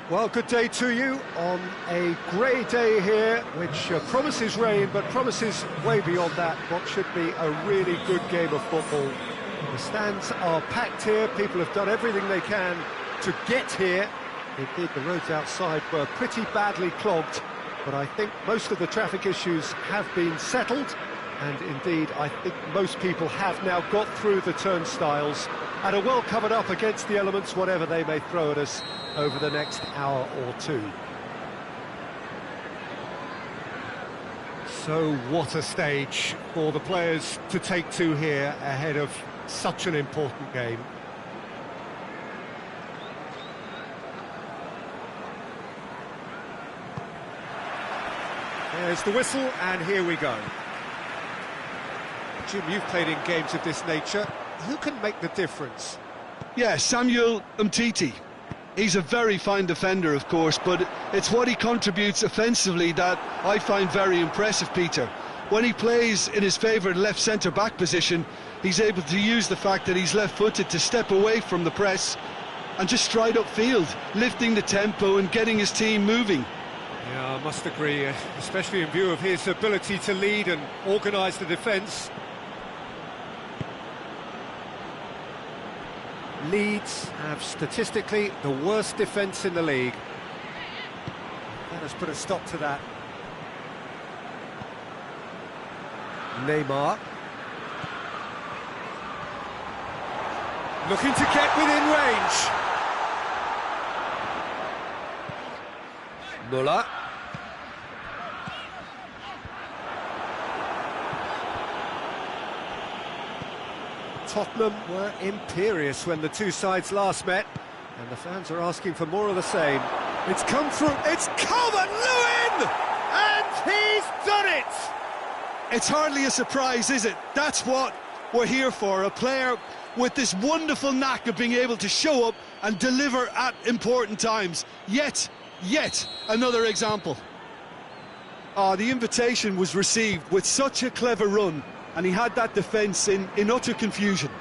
Well, good day to you on a grey day here, which promises rain, but promises way beyond that what should be a really good game of football. The stands are packed here, people have done everything they can to get here. Indeed, the roads outside were pretty badly clogged, but I think most of the traffic issues have been settled, and indeed, I think most people have now got through the turnstiles and are well covered up against the elements, whatever they may throw at us over the next hour or two. So what a stage for the players to take to here ahead of such an important game. There's the whistle, and here we go. Jim, you've played in games of this nature. Who can make the difference? Yeah, Samuel Umtiti. He's a very fine defender, of course, but it's what he contributes offensively that I find very impressive, Peter. When he plays in his favourite left centre-back position, he's able to use the fact that he's left-footed to step away from the press and just stride upfield, lifting the tempo and getting his team moving. Yeah, I must agree, especially in view of his ability to lead and organise the defence. Leeds have statistically the worst defence in the league. That has put a stop to that. Neymar. Looking to get within range. Müller. Tottenham were imperious when the two sides last met, and the fans are asking for more of the same. It's come through, it's Calvert-Lewin! And he's done it! It's hardly a surprise, is it? That's what we're here for, a player with this wonderful knack of being able to show up and deliver at important times. Yet another example. The invitation was received with such a clever run, and he had that defence in utter confusion.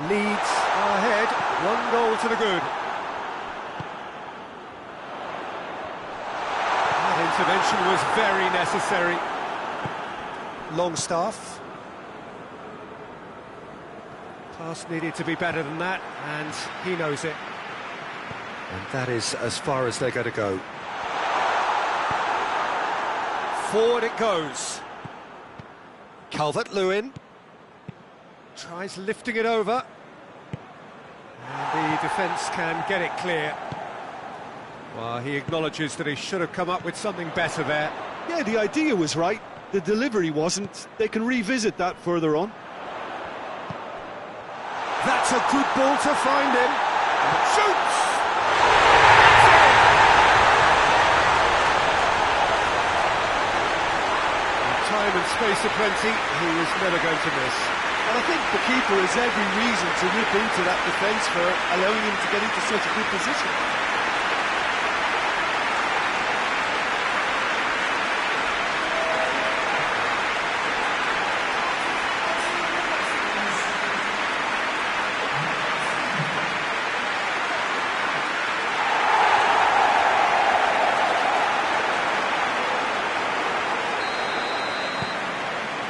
Leeds are ahead, 1 goal to the good. That intervention was very necessary. Longstaff. Pass needed to be better than that, and he knows it. And that is as far as they're going to go. Forward it goes. Calvert-Lewin tries lifting it over, and the defence can get it clear. Well, he acknowledges that he should have come up with something better there. Yeah, the idea was right, the delivery wasn't. They can revisit that further on. That's a good ball to find him. Shoots! Time and space aplenty, he was never going to miss. And I think the keeper has every reason to rip into that defence for allowing him to get into such a good position.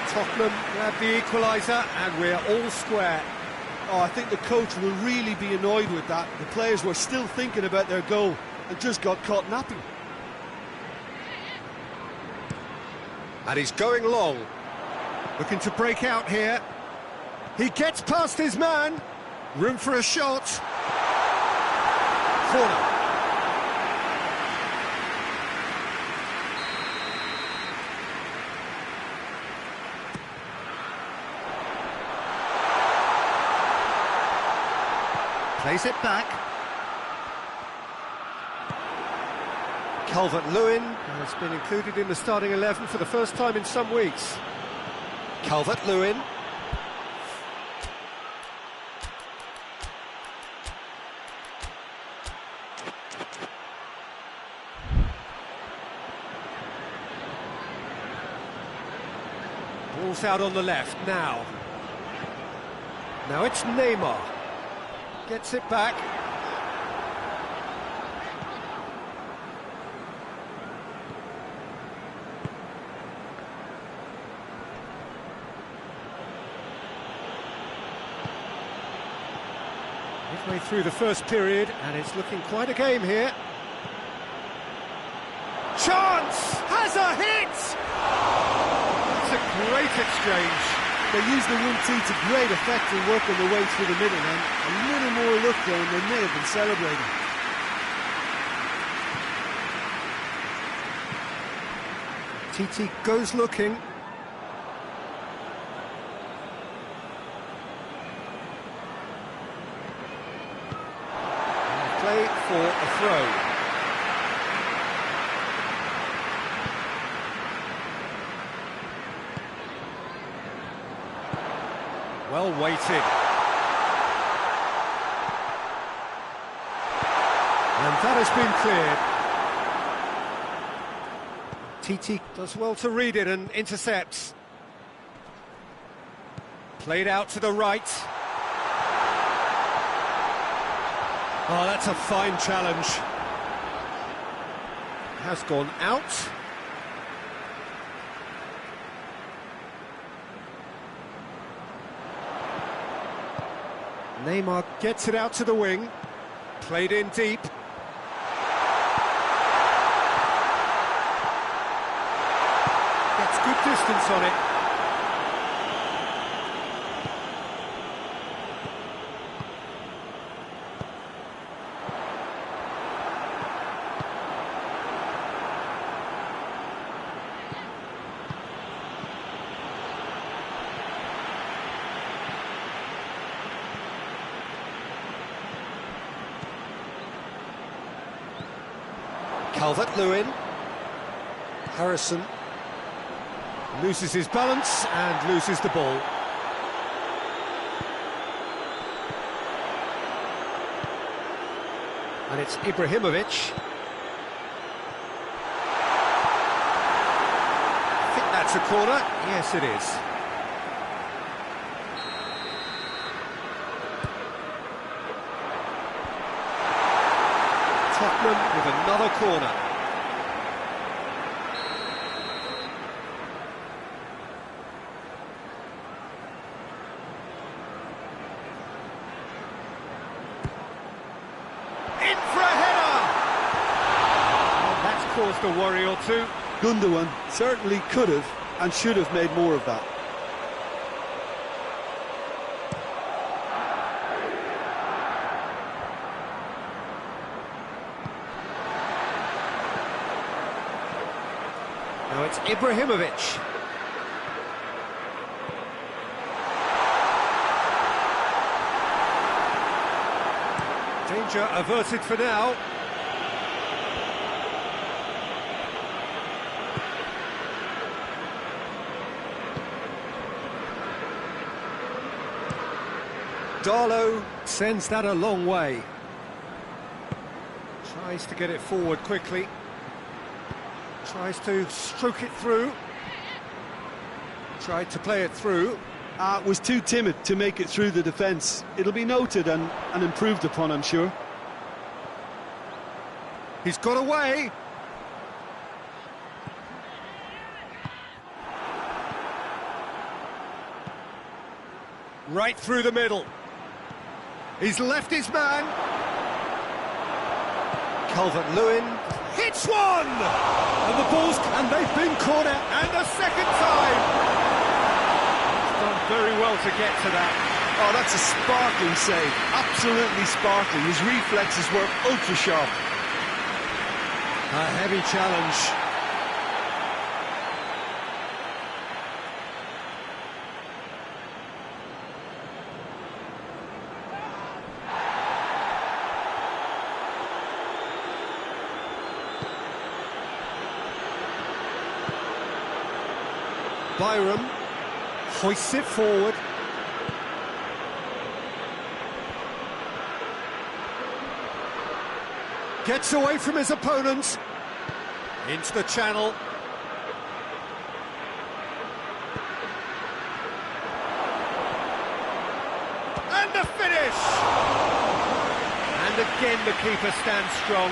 Tottenham grab the equaliser, and we're all square. I think the coach will really be annoyed with that. The players were still thinking about their goal and just got caught napping. And he's going long. Looking to break out here. He gets past his man. Room for a shot. Corner. Plays it back. Calvert-Lewin has been included in the starting 11 for the first time in some weeks. Calvert-Lewin. Ball's out on the left now. Now it's Neymar. Gets it back. Halfway through the first period, and it's looking quite a game here. Chance! Has a hit! That's a great exchange. They used the 1-2 to great effect in working their way through the middle, and a little more luck there and they may have been celebrating. Titi goes looking. Play for a throw. Well weighted. And that has been cleared. Titi does well to read it and intercepts. Played out to the right. Oh, that's a fine challenge. Has gone out. Neymar gets it out to the wing. Played in deep. Gets good distance on it. Calvert-Lewin. Harrison loses his balance and loses the ball. And it's Ibrahimovic. I think that's a corner. Yes, it is. Tottenham with another corner. In for a header! And that's caused a worry or two. Gundogan certainly could have and should have made more of that. Now it's Ibrahimovic. Danger averted for now. Darlow sends that a long way. Tries to get it forward quickly. Tries to stroke it through. Tried to play it through. Was too timid to make it through the defence. It'll be noted and improved upon, I'm sure. He's got away. Right through the middle. He's left his man. Calvert-Lewin hits one! And the ball's... And they've been caught out. And a second time! He's done very well to get to that. Oh, that's a sparkling save. Absolutely sparkling. His reflexes were ultra-sharp. A heavy challenge. Byram hoists it forward. Gets away from his opponents. Into the channel. And the finish! And again the keeper stands strong.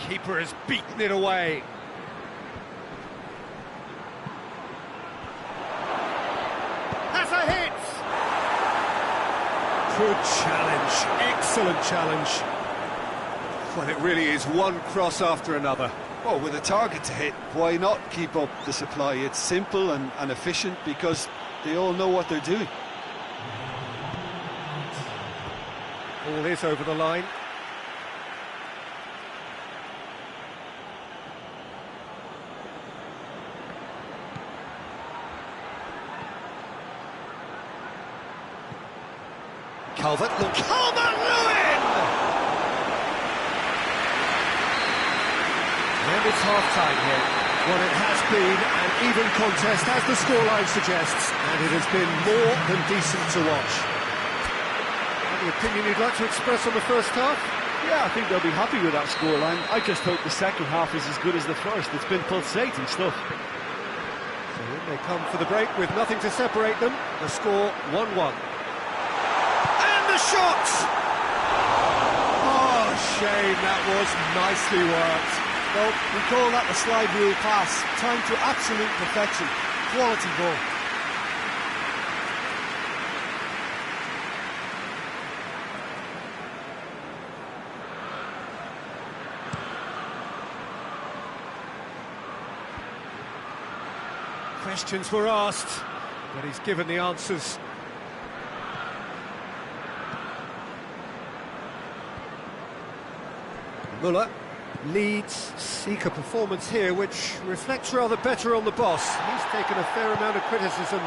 Keeper has beaten it away. Has a hit! Good challenge, excellent challenge. Well, it really is one cross after another. Well, with a target to hit, why not keep up the supply? It's simple and efficient because they all know what they're doing. Ball is over the line. Calvert-Lewin! And it's half-time here. Well, it has been an even contest, as the scoreline suggests, and it has been more than decent to watch. Any opinion you'd like to express on the first half? Yeah, I think they'll be happy with that scoreline. I just hope the second half is as good as the first. It's been pulsating stuff. So in they come for the break with nothing to separate them. The score 1-1. The shot! Oh, shame, that was nicely worked. Well, we call that the slide rule pass. Time to absolute perfection. Quality goal. Questions were asked, but he's given the answers. Muller leads, seek a performance here which reflects rather better on the boss. He's taken a fair amount of criticism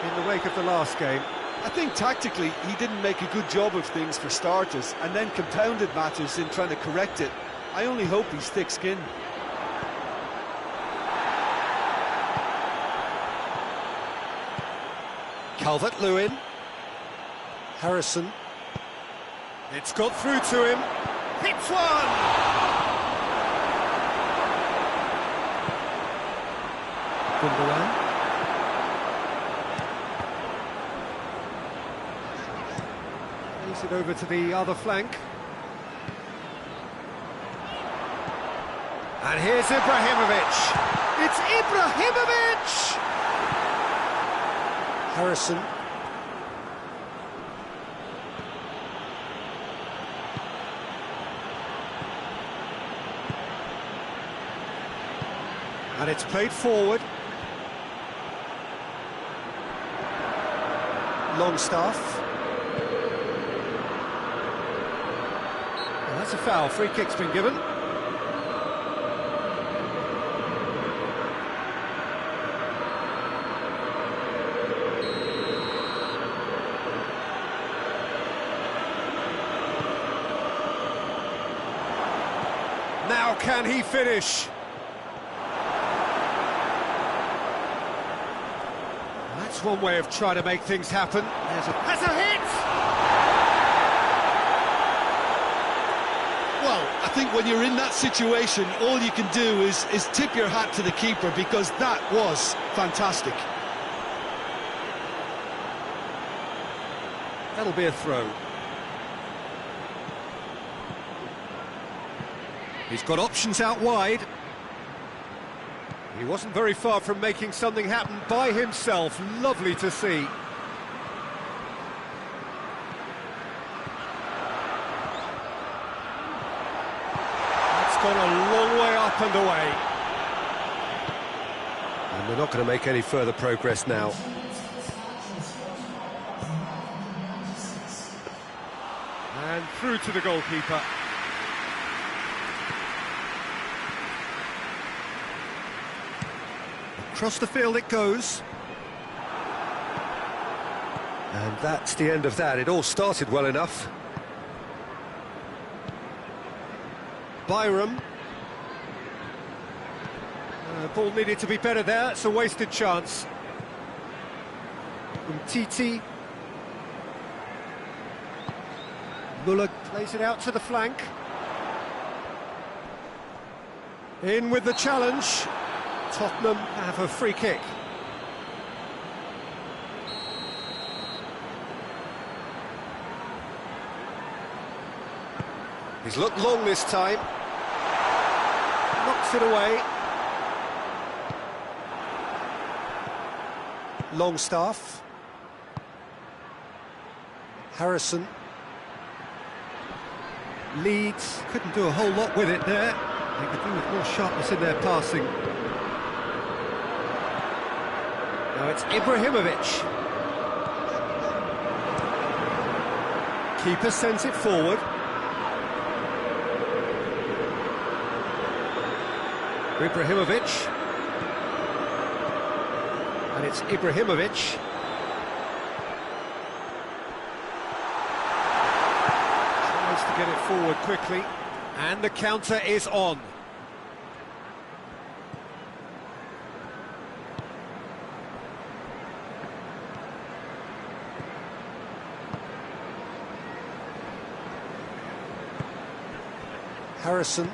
in the wake of the last game. I think tactically he didn't make a good job of things for starters and then compounded matters in trying to correct it. I only hope he's thick-skinned. Calvert-Lewin. Harrison. It's got through to him. Hits one! Gundogan. Plays it over to the other flank. And here's Ibrahimovic. It's Ibrahimovic! Harrison. And it's played forward. Longstaff. Well, that's a foul. Free kick's been given. Now can he finish? That's one way of trying to make things happen. Has a hit! Well, I think when you're in that situation, all you can do is tip your hat to the keeper because that was fantastic. That'll be a throw. He's got options out wide. He wasn't very far from making something happen by himself. Lovely to see. That's gone a long way up and away. And they're not going to make any further progress now. And through to the goalkeeper. Across the field it goes. And that's the end of that. It all started well enough. Byram. Ball needed to be better there. It's a wasted chance. Titi. Muller plays it out to the flank. In with the challenge. Tottenham have a free kick. He's looked long this time. Puts it away. Longstaff. Harrison. Leeds. Couldn't do a whole lot with it there. They could do with more sharpness in their passing. Now it's Ibrahimovic. Keeper sends it forward. Ibrahimovic. And it's Ibrahimovic. Tries to get it forward quickly. And the counter is on. Harrison.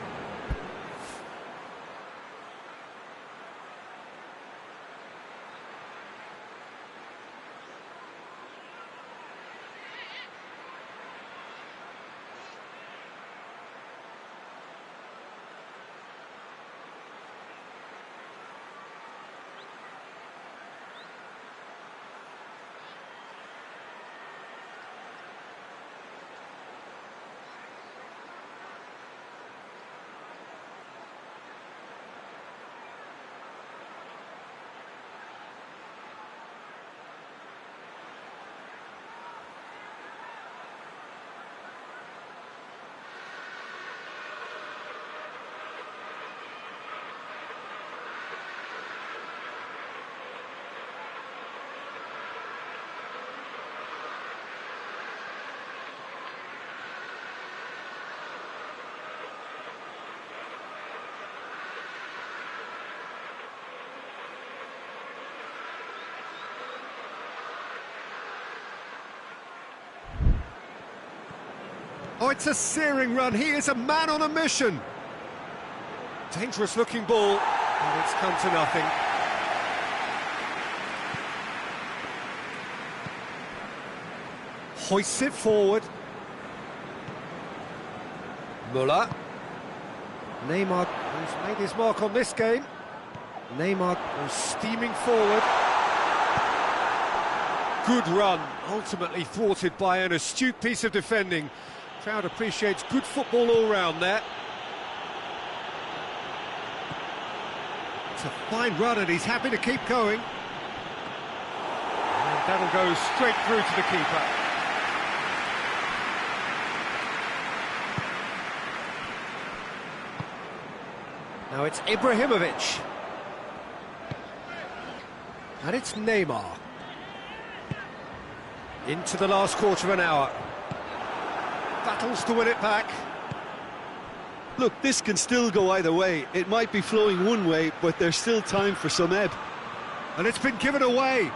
Oh, it's a searing run. He is a man on a mission. Dangerous looking ball, and it's come to nothing. Hoists it forward. Müller. Neymar, who's made his mark on this game. Neymar goes steaming forward. Good run, ultimately thwarted by an astute piece of defending. Crowd appreciates good football all round there. It's a fine run and he's happy to keep going. And that'll go straight through to the keeper. Now it's Ibrahimovic. And it's Neymar. Into the last quarter of an hour. Battles to win it back. Look, this can still go either way. It might be flowing one way, but there's still time for some ebb. And it's been given away.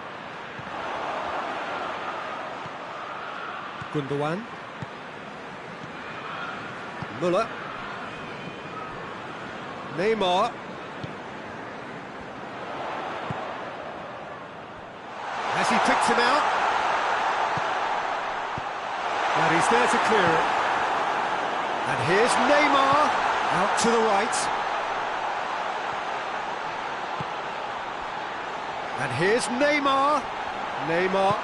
Gundogan. Müller. Neymar. Has he picked him out? And he's there to clear it. And here's Neymar, out to the right. And here's Neymar. Neymar.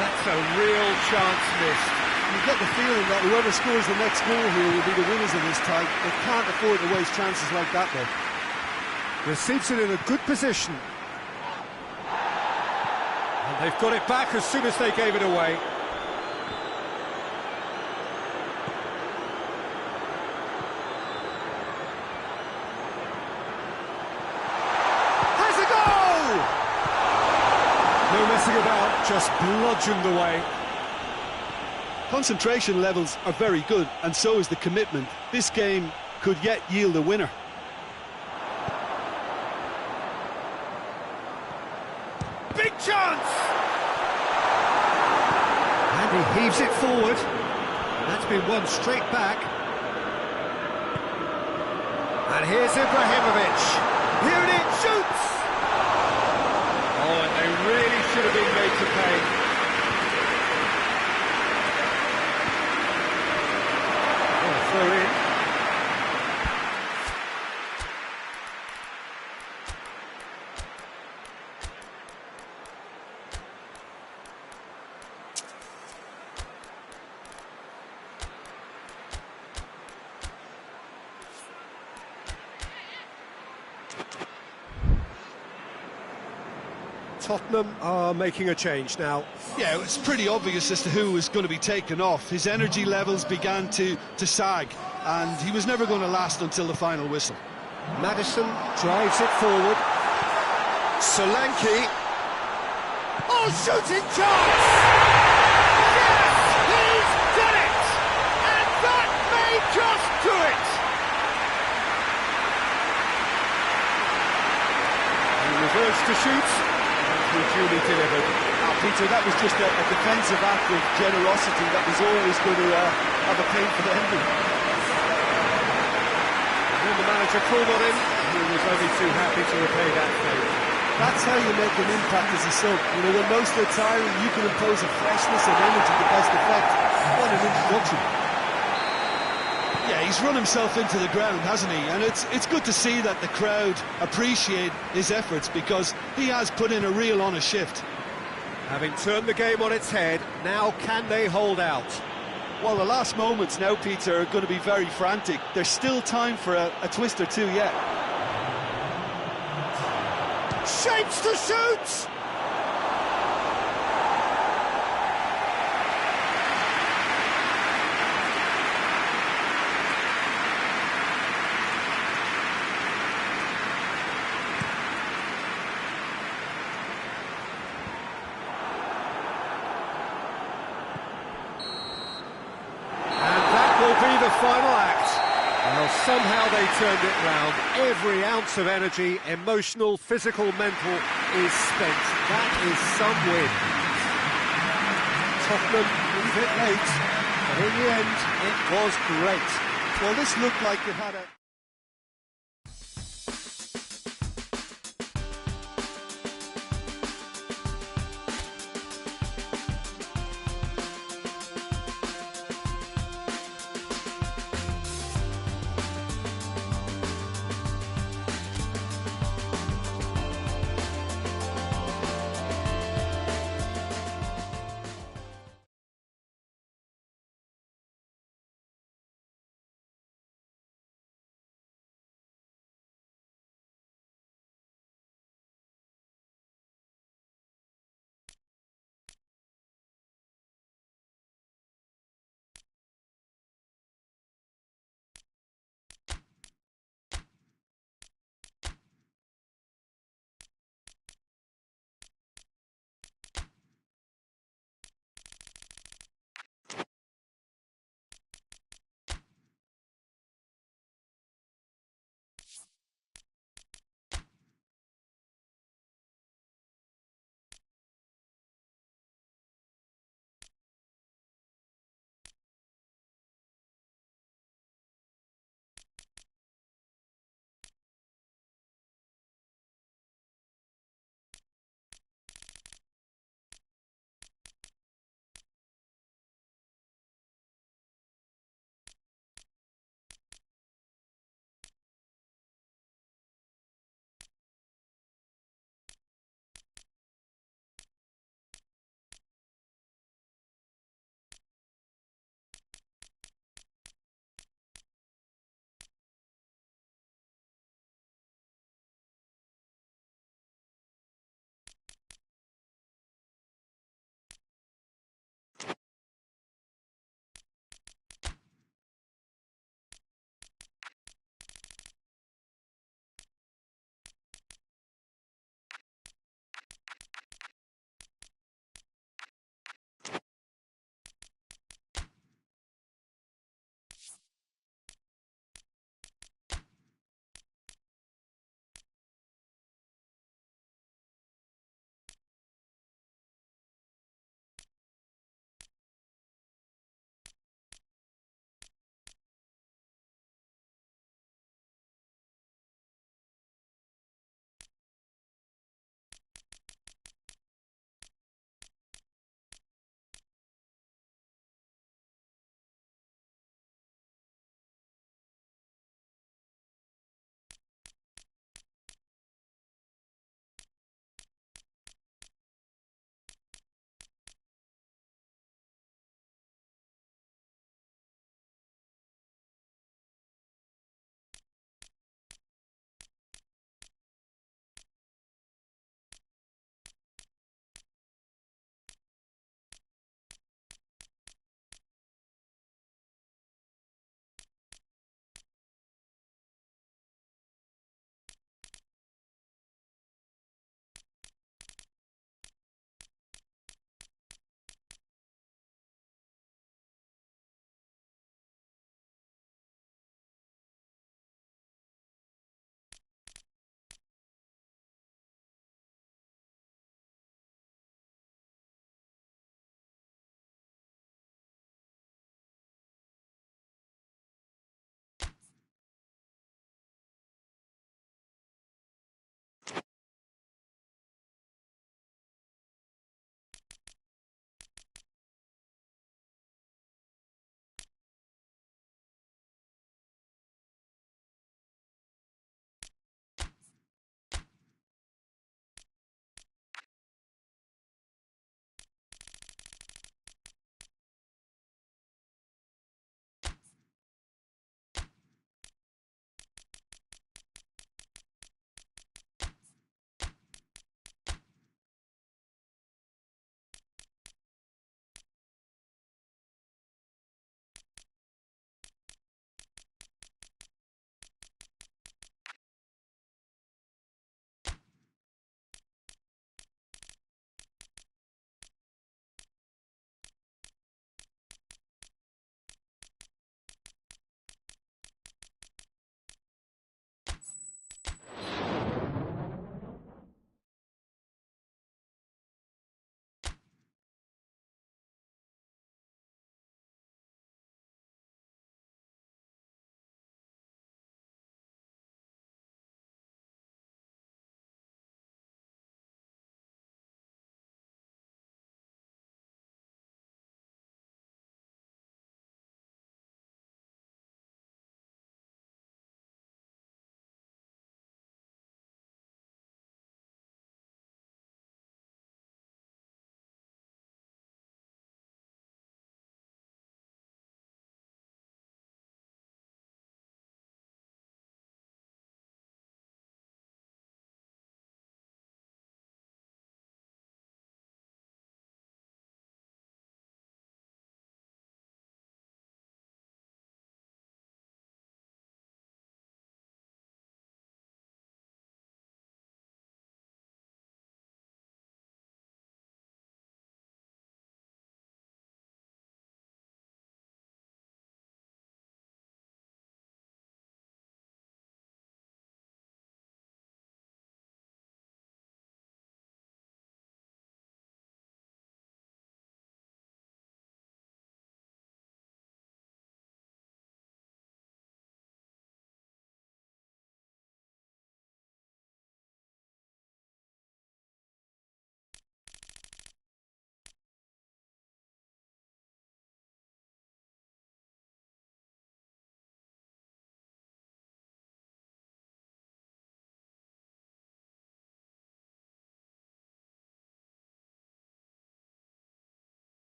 That's a real chance missed. You get the feeling that whoever scores the next goal here will be the winners of this tie. They can't afford to waste chances like that, though. Receives it in a good position. And they've got it back as soon as they gave it away. Has a goal! No messing about, just bludgeoned away. Concentration levels are very good, and so is the commitment. This game could yet yield a winner. Big chance! And he heaves it forward. That's been won straight back. And here's Ibrahimovic. Here it is, shoots! Oh, and they really should have been made to pay. Throw in. Tottenham are making a change now. Yeah, it's pretty obvious as to who was going to be taken off. His energy levels began to sag, and he was never going to last until the final whistle. Maddison drives it forward. Solanke. Oh, shooting chance! Yes, he's done it! And that may just do it! He reversed to shoot, and duly delivered. Peter, that was just a defensive act of generosity that was always going to have a pain for the ending. When the manager called on him, he was only too happy to repay that favour. That's how you make an impact as a sub. You know, when most are tiring, you can impose a freshness and energy to best effect. What an introduction. Yeah, he's run himself into the ground, hasn't he? And it's good to see that the crowd appreciate his efforts, because he has put in a real honest shift. Having turned the game on its head, now can they hold out? Well, the last moments now, Peter, are going to be very frantic. There's still time for a twist or two yet. Shapes to shoot! Will be the final act. Well, somehow they turned it round. Every ounce of energy, emotional, physical, mental, is spent. That is some win. Tottenham a bit late, but in the end, it was great. Well, this looked like it had a...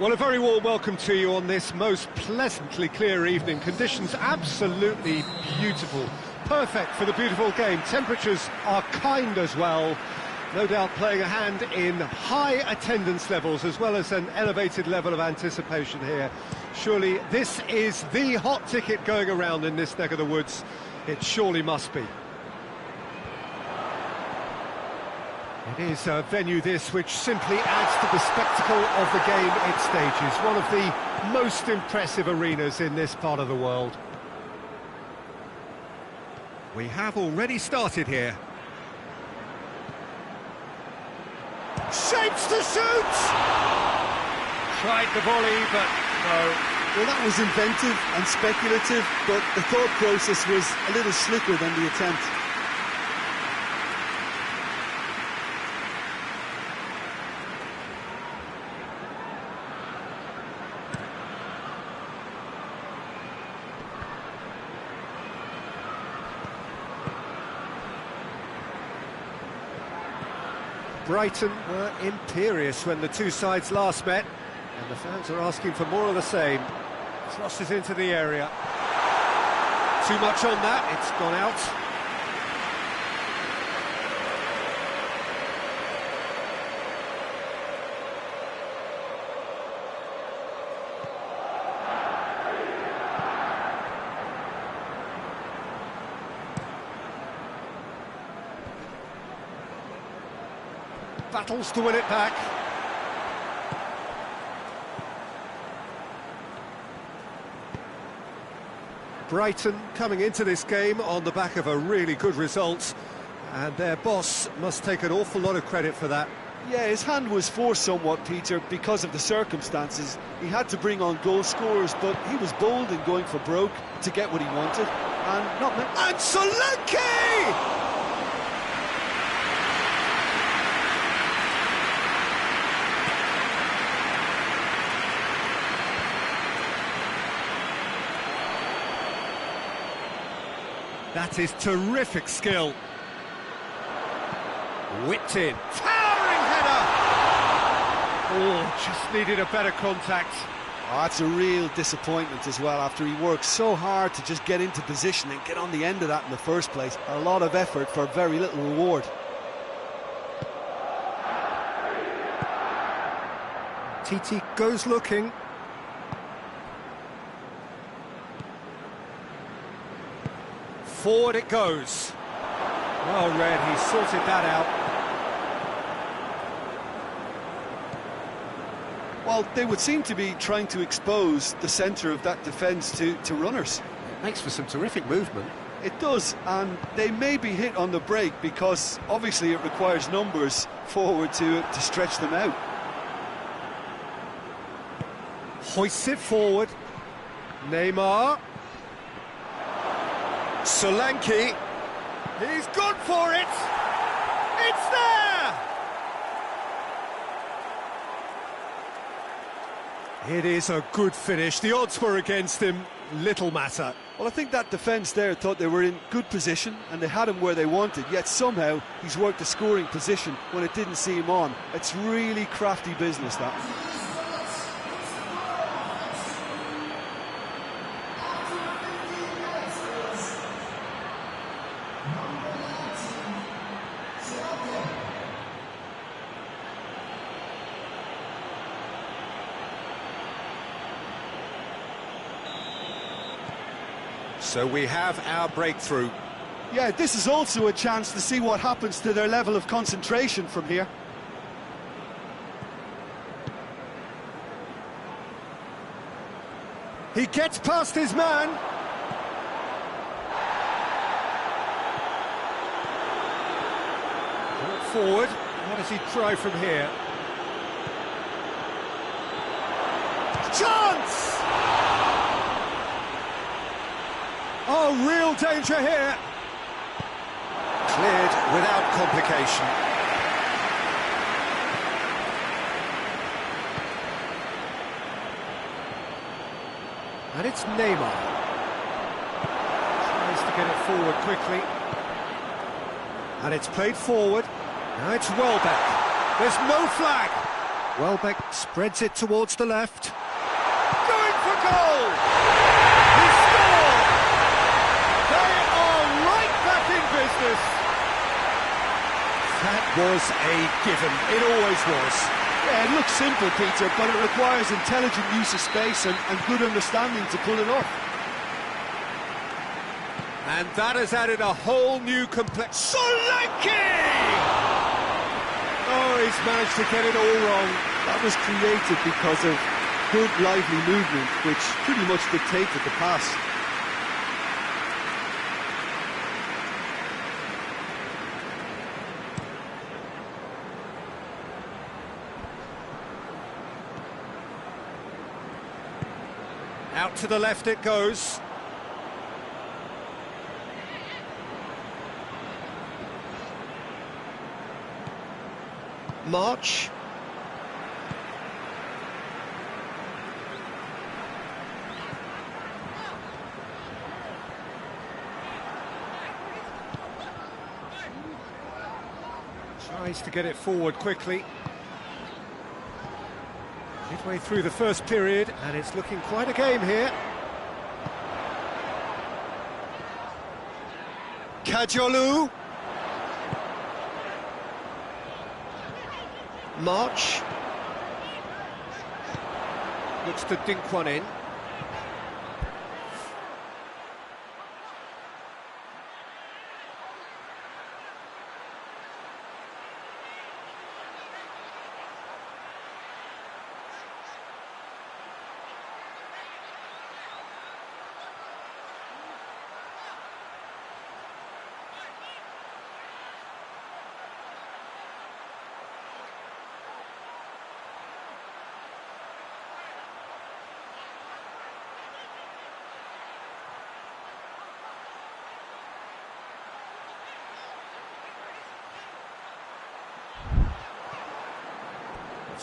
Well, a very warm welcome to you on this most pleasantly clear evening. Conditions absolutely beautiful. Perfect for the beautiful game. Temperatures are kind as well. No doubt playing a hand in high attendance levels as well as an elevated level of anticipation here. Surely this is the hot ticket going around in this neck of the woods. It surely must be. It is a venue this which simply adds to the spectacle of the game it stages. One of the most impressive arenas in this part of the world. We have already started here. Shapes to shoot! Tried the volley, but no. Well, that was inventive and speculative, but the thought process was a little slicker than the attempt. Brighton were imperious when the two sides last met, and the fans are asking for more of the same. Crosses into the area. Too much on that, it's gone out. Battles to win it back. Brighton coming into this game on the back of a really good result, and their boss must take an awful lot of credit for that. Yeah, his hand was forced somewhat, Peter, because of the circumstances. He had to bring on goal scorers, but he was bold in going for broke to get what he wanted. And Solanke! That is terrific skill. Whipped in. Towering header! Oh, just needed a better contact. Oh, that's a real disappointment as well, after he worked so hard to just get into position and get on the end of that in the first place. A lot of effort for very little reward. Titi goes looking. Forward it goes. Well read, he sorted that out. Well, they would seem to be trying to expose the centre of that defence to runners. It makes for some terrific movement. It does, and they may be hit on the break because obviously it requires numbers forward to stretch them out. Hoists it forward. Neymar. Solanke. He's gone for it. It's there. It is a good finish. The odds were against him. Little matter. Well, I think that defence there thought they were in good position and they had him where they wanted, yet somehow he's worked the scoring position when it didn't see him on. It's really crafty business, that. So we have our breakthrough. Yeah, this is also a chance to see what happens to their level of concentration from here. He gets past his man. Brought forward. What does he try from here? Chance! Oh, real danger here. Cleared without complication. And it's Neymar. Tries to get it forward quickly. And it's played forward. Now it's Welbeck. There's no flag. Welbeck spreads it towards the left. Going for goal! He scored! They are right back in business. That was a given. It always was. Yeah, it looks simple, Peter, but it requires intelligent use of space and good understanding to pull it off. And that has added a whole new Solanke! Oh, he's managed to get it all wrong. That was created because of good, lively movement, which pretty much dictated the pass. Out to the left it goes. March. Tries to get it forward quickly. Midway through the first period, and it's looking quite a game here. Kajolu. March. Looks to dink one in.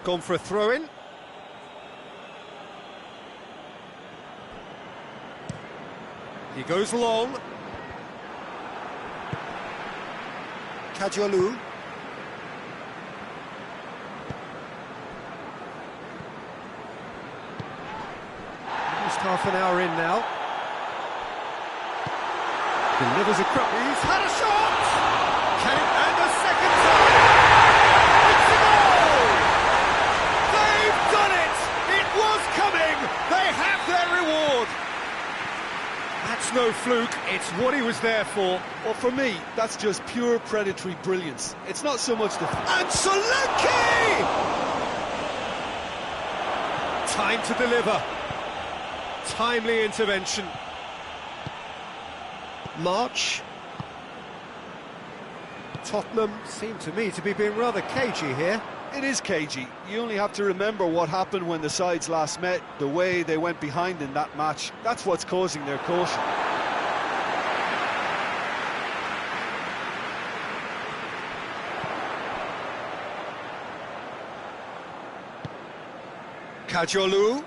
It's gone for a throw-in. He goes long. Kajolu. Almost half an hour in now. Delivers a cross. He's had a shot! Can it, and a second time! It's a goal! They've done it! It was coming! They have their reward! That's no fluke, it's what he was there for. Well, for me, that's just pure predatory brilliance. It's not so much the... And Solanke! Time to deliver. Timely intervention. March. Tottenham seem to me to be being rather cagey here. It is cagey. You only have to remember what happened when the sides last met, the way they went behind in that match. That's what's causing their caution. Kajolu.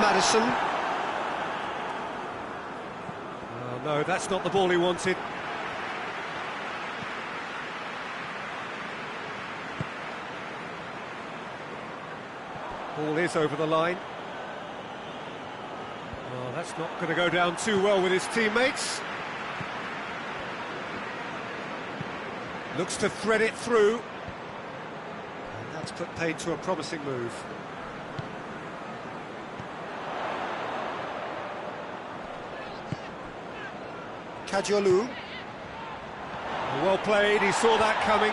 Madison. Oh no, that's not the ball he wanted. Ball is over the line. Oh, that's not going to go down too well with his teammates. Looks to thread it through. And that's put paid to a promising move. Kajolu. Well played, he saw that coming.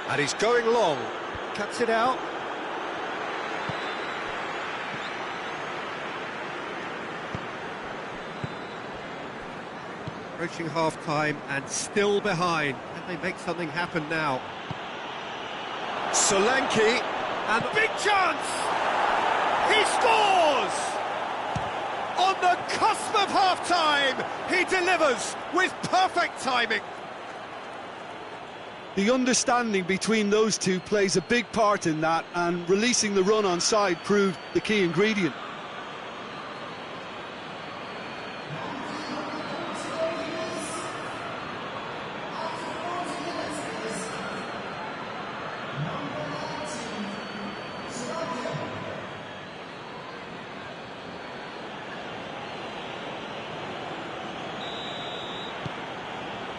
And he's going long. Cuts it out. Approaching half-time and still behind. And they make something happen now. Solanke. And big chance! He scores! On the cusp of half-time, he delivers with perfect timing. The understanding between those two plays a big part in that, and releasing the run on side proved the key ingredient.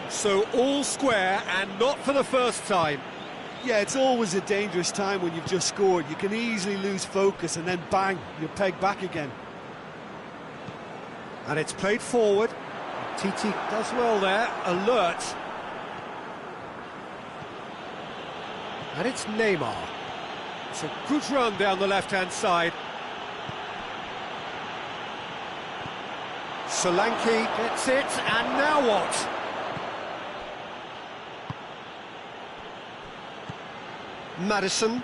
So all square, and not for the first time. Yeah, it's always a dangerous time when you've just scored. You can easily lose focus and then bang, you're pegged back again. And it's played forward. Titi does well there, alert. And it's Neymar. It's a good run down the left-hand side. Solanke gets it, and now what? Madison.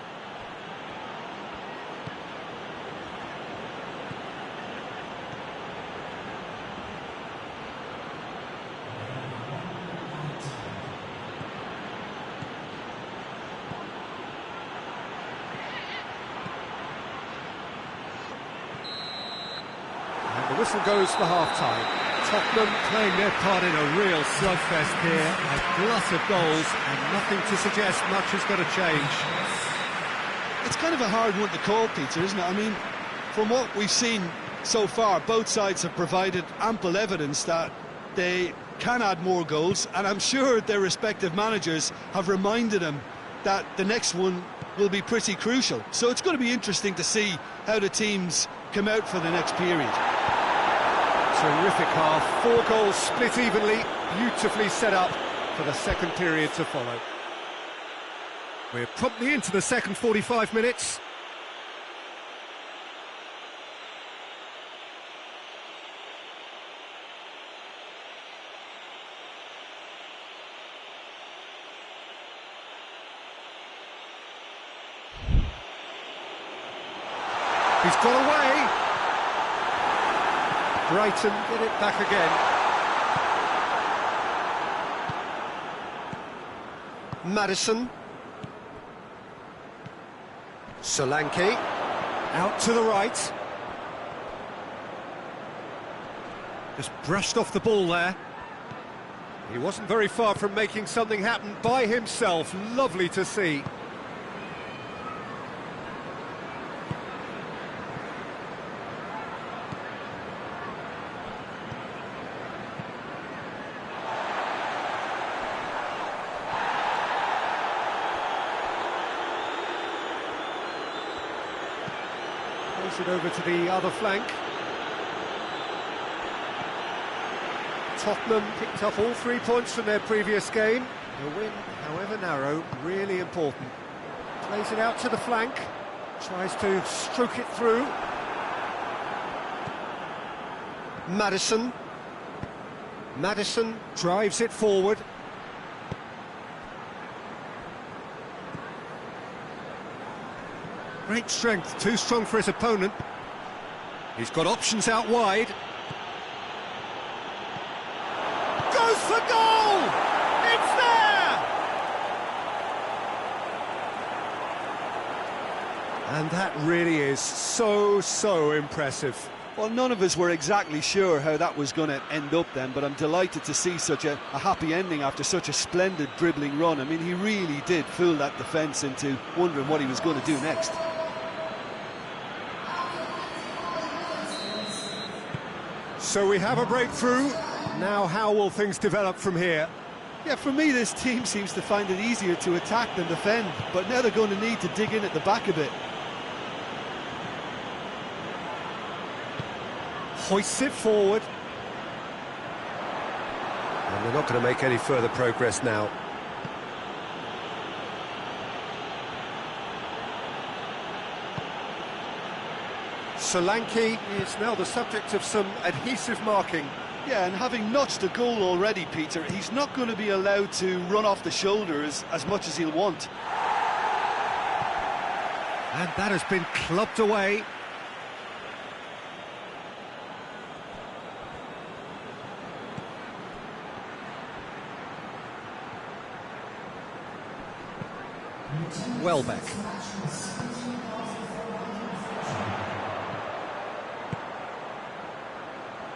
And the whistle goes for half-time. Tottenham playing their part in a real slugfest here, a glut of goals, and nothing to suggest much has got to change. It's kind of a hard one to call, Peter, isn't it? I mean, from what we've seen so far, both sides have provided ample evidence that they can add more goals, and I'm sure their respective managers have reminded them that the next one will be pretty crucial. So it's going to be interesting to see how the teams come out for the next period. Terrific half, 4 goals split evenly, beautifully set up for the second period to follow. We're promptly into the second 45 minutes. He's got away. Brighton get it back again. Maddison. Solanke. Out to the right. Just brushed off the ball there. He wasn't very far from making something happen by himself. Lovely to see. Plays it over to the other flank. Tottenham picked up all 3 points from their previous game. The win, however narrow, really important. Plays it out to the flank. Tries to stroke it through. Maddison. Maddison drives it forward. Great strength, too strong for his opponent. He's got options out wide. Goes for goal! It's there! And that really is so impressive. Well, none of us were exactly sure how that was going to end up then, but I'm delighted to see such a happy ending after such a splendid dribbling run. I mean, he really did fool that defence into wondering what he was going to do next. So we have a breakthrough. Now how will things develop from here? Yeah, for me this team seems to find it easier to attack than defend, but now they're going to need to dig in at the back a bit. Hoists it forward. And they're not going to make any further progress now. Solanke is now the subject of some adhesive marking. Yeah, and having notched a goal already, Peter, he's not going to be allowed to run off the shoulders as much as he'll want. And that has been clubbed away. Welbeck.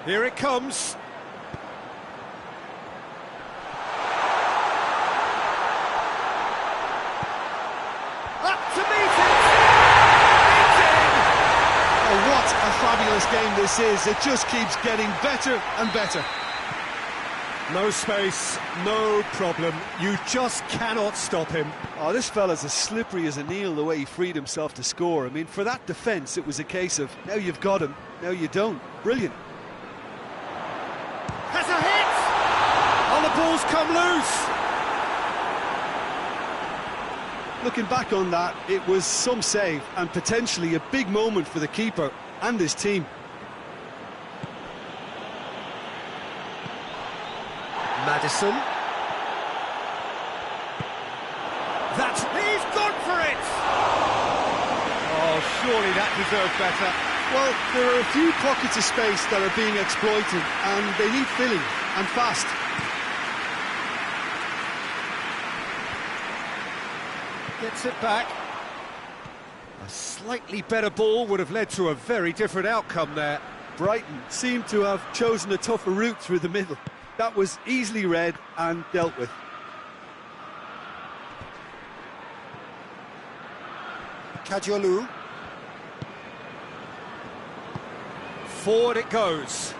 Here it comes. Up to meet it! Oh, what a fabulous game this is. It just keeps getting better and better. No space, no problem. You just cannot stop him. Oh, this fella's as slippery as an eel the way he freed himself to score. I mean, for that defence, it was a case of, now you've got him, now you don't. Brilliant. Has a hit! Oh, the ball's come loose! Looking back on that, it was some save and potentially a big moment for the keeper and his team. Maddison. He's gone for it! Oh, surely that deserved better. Well, there are a few pockets of space that are being exploited, and they need filling, and fast. Gets it back. A slightly better ball would have led to a very different outcome there. Brighton seemed to have chosen a tougher route through the middle. That was easily read and dealt with. Kajolu. Forward it goes.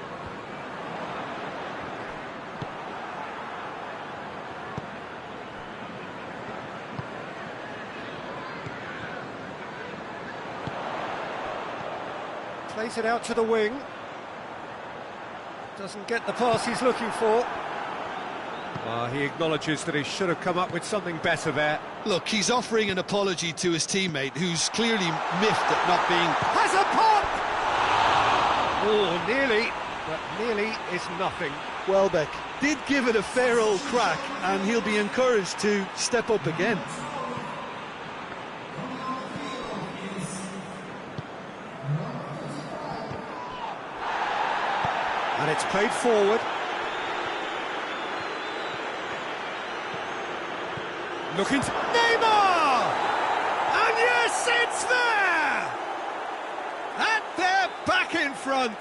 Plays it out to the wing. Doesn't get the pass he's looking for. He acknowledges that he should have come up with something better there. Look, he's offering an apology to his teammate, who's clearly miffed at not being... Has a pop! Oh, nearly, but nearly is nothing. Welbeck did give it a fair old crack, and he'll be encouraged to step up again. And it's played forward. Looking to Neymar! And yes, it's there! And they're back in front.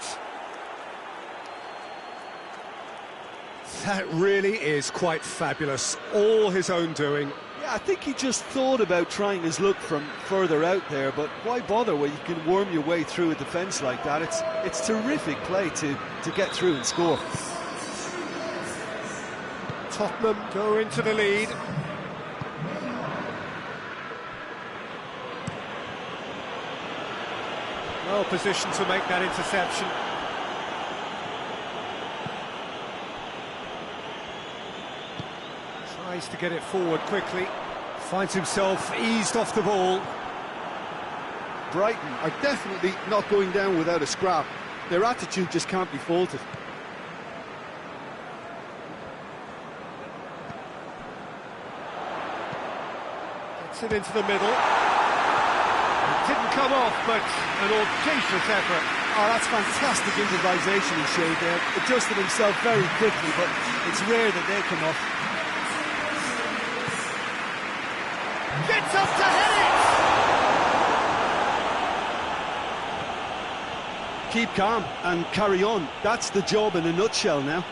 That really is quite fabulous. All his own doing. Yeah, I think he just thought about trying his luck from further out there, but why bother when you can worm your way through a defence like that? It's terrific play to get through and score. Tottenham go into the lead. Well positioned to make that interception. Tries to get it forward quickly. Finds himself eased off the ball. Brighton are definitely not going down without a scrap. Their attitude just can't be faulted. Gets it into the middle. It didn't come off, but an audacious effort. Oh, that's fantastic improvisation he showed there. Adjusted himself very quickly, but it's rare that they come off. Gets up to head it! Keep calm and carry on. That's the job in a nutshell now.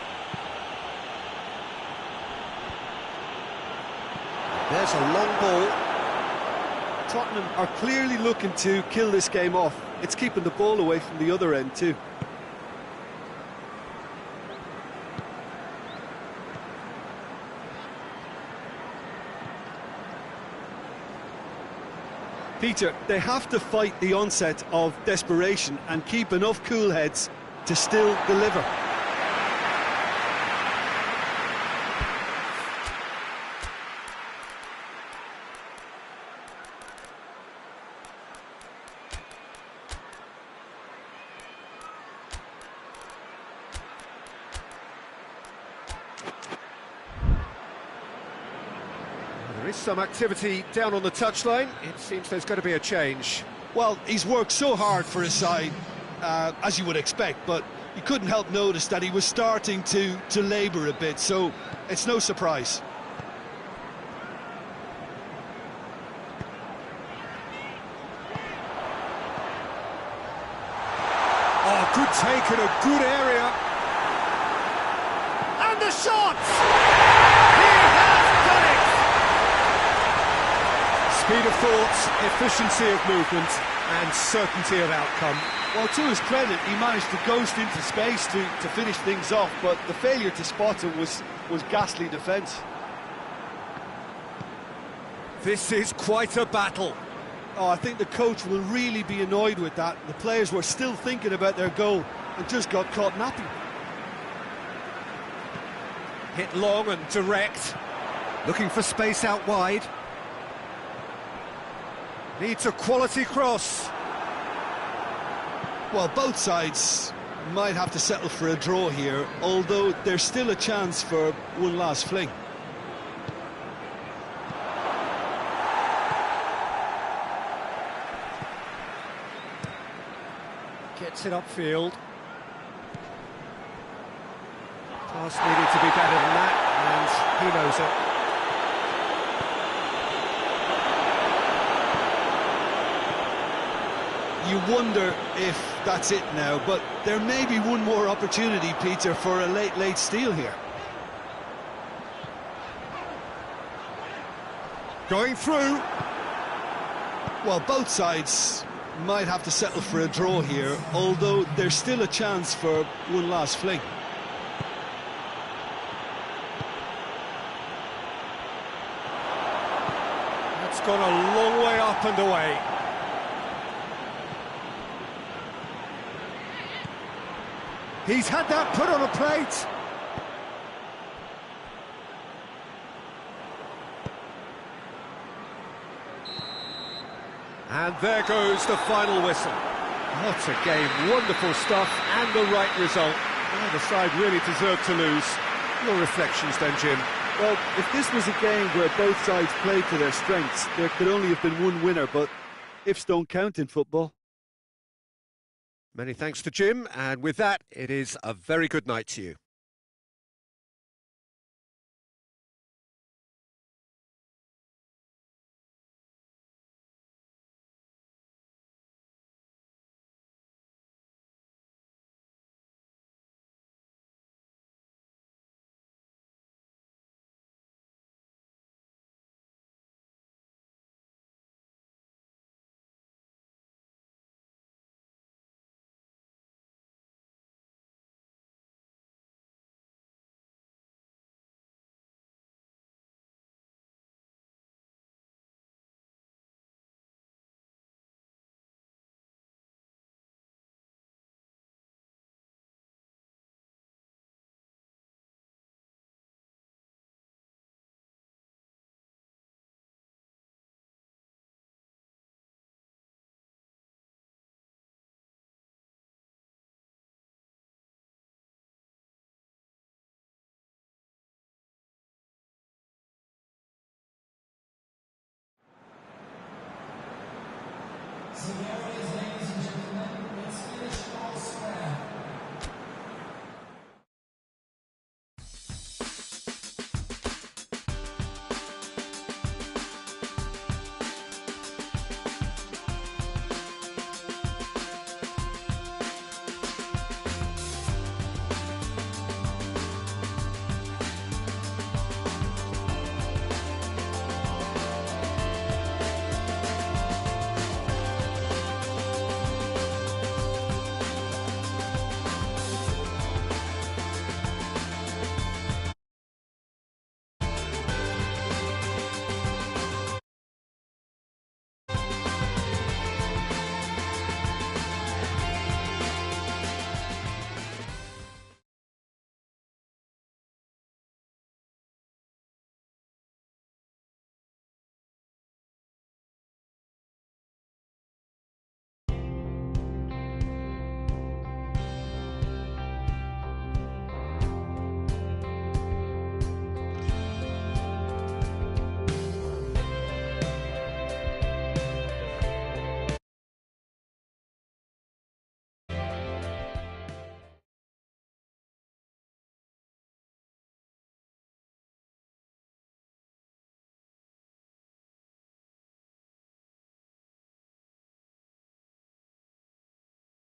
There's a long ball. Tottenham are clearly looking to kill this game off. It's keeping the ball away from the other end too. Peter, they have to fight the onset of desperation and keep enough cool heads to still deliver. There is some activity down on the touchline. It seems there's going to be a change. Well, he's worked so hard for his side, as you would expect, but you couldn't help notice that he was starting to labour a bit, so it's no surprise. Oh, good take in a good area. And the shot! He has done it! Speed of thought, efficiency of movement, and certainty of outcome. Well, to his credit, he managed to ghost into space to finish things off, but the failure to spot him was ghastly defence. This is quite a battle. Oh, I think the coach will really be annoyed with that. The players were still thinking about their goal and just got caught napping. Hit long and direct. Looking for space out wide. Needs a quality cross. Well, both sides might have to settle for a draw here, although there's still a chance for one last fling. Gets it upfield. Pass needed to be better than that, and he knows it. You wonder if that's it now, but there may be one more opportunity, Peter, for a late steal here. Going through. Well, both sides might have to settle for a draw here, although there's still a chance for one last fling. That's gone a long way up and away. He's had that put on a plate. And there goes the final whistle. What a game, wonderful stuff, and the right result. Neither side really deserved to lose. Your reflections then, Jim? Well, if this was a game where both sides played to their strengths, there could only have been one winner, but ifs don't count in football. Many thanks to Jim, and with that, it is a very good night to you. So there it is, ladies and gentlemen. Let's finish our square.